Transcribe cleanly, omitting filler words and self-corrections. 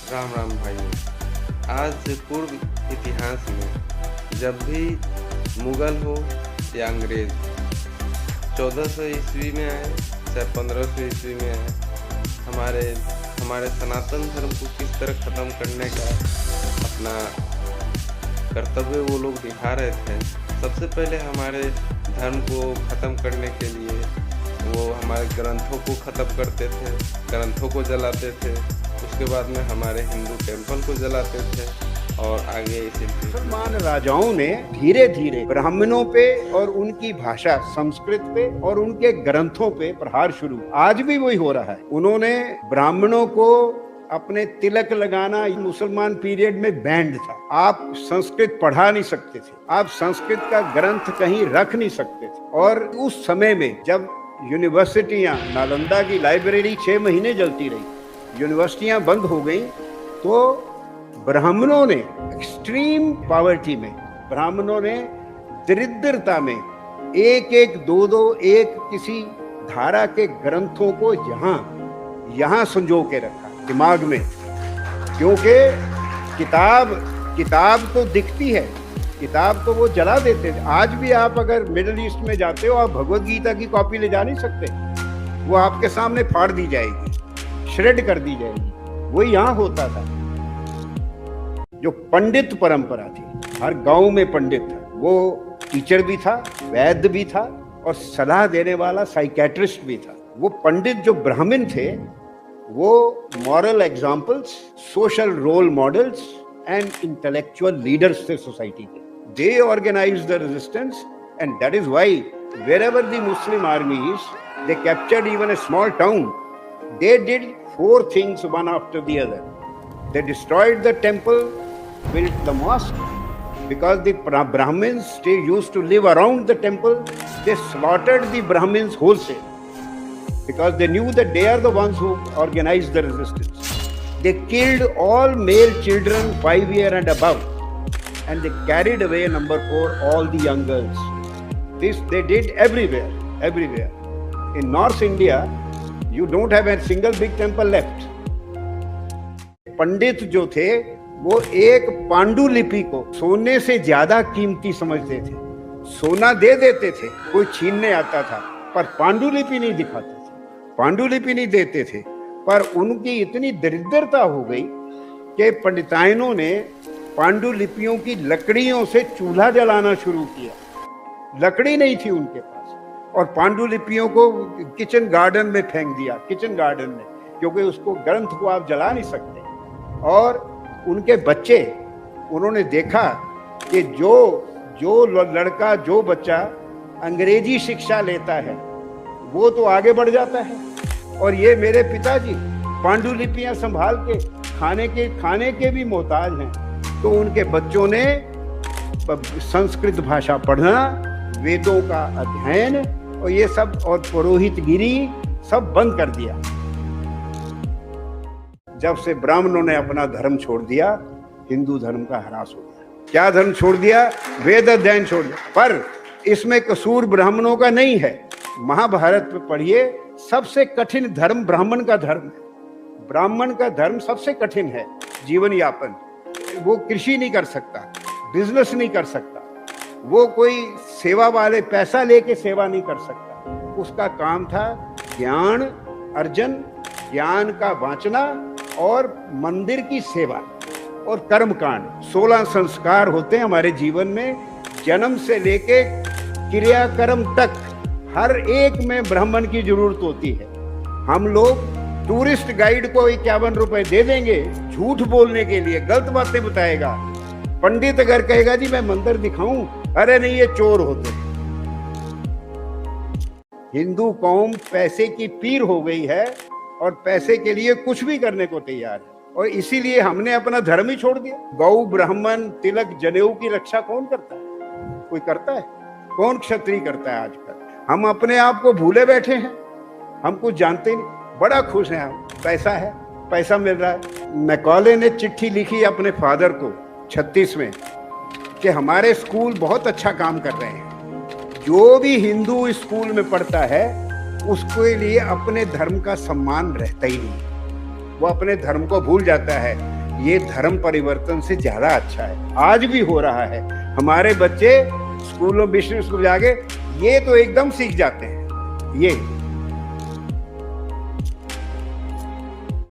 राम राम भाइयों। आज से पूर्व इतिहास में जब भी मुगल हो या अंग्रेज 1400 ईस्वी में आए चाहे 1500 ईस्वी में आए, हमारे हमारे सनातन धर्म को किस तरह ख़त्म करने का अपना कर्तव्य वो लोग दिखा रहे थे। सबसे पहले हमारे धर्म को ख़त्म करने के लिए वो हमारे ग्रंथों को ख़त्म करते थे, ग्रंथों को जलाते थे। उसके बाद में हमारे हिंदू टेम्पल को जलाते थे और आगे इसी मुसलमान राजाओं ने धीरे धीरे ब्राह्मणों पे और उनकी भाषा संस्कृत पे और उनके ग्रंथों पे प्रहार शुरू। आज भी वही हो रहा है। उन्होंने ब्राह्मणों को अपने तिलक लगाना मुसलमान पीरियड में बैंड था। आप संस्कृत पढ़ा नहीं सकते थे, आप संस्कृत का ग्रंथ कहीं रख नहीं सकते थे। और उस समय में जब यूनिवर्सिटियां, नालंदा की लाइब्रेरी 6 महीने जलती रही, यूनिवर्सिटियां बंद हो गई, तो ब्राह्मणों ने एक्सट्रीम पॉवर्टी में, ब्राह्मणों ने दरिद्रता में एक एक दो एक किसी धारा के ग्रंथों को यहाँ संजो के रखा दिमाग में। क्योंकि किताब तो दिखती है, किताब तो वो जला देते थे। आज भी आप अगर मिडिल ईस्ट में जाते हो, आप भगवत गीता की कॉपी ले जा नहीं सकते, वो आपके सामने फाड़ दी जाएगी, श्रेड कर दी जाएगी। वो यहाँ होता था। जो पंडित परंपरा थी, हर गांव में पंडित था, वो टीचर भी था, वैद्य भी था और सलाह देने वाला साइकेट्रिस्ट भी था। वो पंडित जो ब्राह्मण थे, वो moral examples, social role models and intellectual leaders थे सोसाइटी के। They organized the resistance, and that is why wherever the Muslim armies, they captured even a small town, they did 4 things one after the other. They destroyed the temple, built the mosque, because the Brahmins still used to live around the temple. They slaughtered the Brahmins wholesale because they knew that they are the ones who organized the resistance. They killed all male children 5 years and above, and they carried away number 4 all the young girls. This they did everywhere. In North India, you don't have a single big temple left. पंडित जो थे, वो एक पांडुलिपि को सोने से ज्यादा कीमती समझते थे। सोना दे देते थे, कोई छीनने आता था, पर पांडुलिपि नहीं दिखाते थे, पांडुलिपि नहीं देते थे। पर उनकी इतनी दरिद्रता हो गई कि पंडिताइनों ने पांडुलिपियों की लकड़ियों से चूल्हा जलाना शुरू किया। लकड़ी नहीं थी उनके पास, और पांडुलिपियों को किचन गार्डन में फेंक दिया, किचन गार्डन में, क्योंकि उसको ग्रंथ को आप जला नहीं सकते। और उनके बच्चे, उन्होंने देखा कि जो लड़का, जो बच्चा अंग्रेजी शिक्षा लेता है, वो तो आगे बढ़ जाता है। और ये मेरे पिताजी पांडुलिपियां संभाल के खाने के भी मोहताज हैं। तो उनके बच्चों ने संस्कृत भाषा पढ़ना, वेदों का अध्ययन और ये सब, और पुरोहितगिरी सब बंद कर दिया। जब से ब्राह्मणों ने अपना धर्म छोड़ दिया, हिंदू धर्म का ह्रास हो गया। क्या धर्म छोड़ दिया? वेद अध्ययन छोड़ दिया। पर इसमें कसूर ब्राह्मणों का नहीं है। महाभारत में पढ़िए, सबसे कठिन धर्म ब्राह्मण का धर्म है। ब्राह्मण का धर्म सबसे कठिन है जीवन यापन। वो कृषि नहीं कर सकता, बिजनेस नहीं कर सकता, वो कोई सेवा वाले पैसा लेके सेवा नहीं कर सकता। उसका काम था ज्ञान अर्जन, ज्ञान का वांचना और मंदिर की सेवा और कर्मकांड। 16 संस्कार होते हैं हमारे जीवन में, जन्म से लेके क्रियाकर्म तक हर एक में ब्राह्मण की जरूरत होती है। हम लोग टूरिस्ट गाइड को 51 रुपए दे देंगे झूठ बोलने के लिए, गलत बातें बताएगा। पंडित अगर कहेगा जी मैं मंदिर दिखाऊं, अरे नहीं, ये चोर होते हैं। हिंदू कौम पैसे की पीर हो गई है और पैसे के लिए कुछ भी करने को तैयार है, और इसीलिए हमने अपना धर्म ही छोड़ दिया। गौ, ब्राह्मण, तिलक, जनेऊ की रक्षा कौन करता है? कोई करता है? कौन क्षत्रिय करता है आजकल? हम अपने आप को भूले बैठे हैं, हम कुछ जानते नहीं। बड़ा खुश हैं हम, पैसा है, पैसा मिल रहा है। मैकॉले ने चिट्ठी लिखी अपने फादर को 36 में कि हमारे स्कूल बहुत अच्छा काम कर रहे हैं। जो भी हिंदू स्कूल में पढ़ता है उसके लिए अपने धर्म का सम्मान रहता ही नहीं, वो अपने धर्म को भूल जाता है। ये धर्म परिवर्तन से ज्यादा अच्छा है। आज भी हो रहा है, हमारे बच्चे स्कूलों मिशन स्कूल जाके ये तो एकदम सीख जाते हैं। ये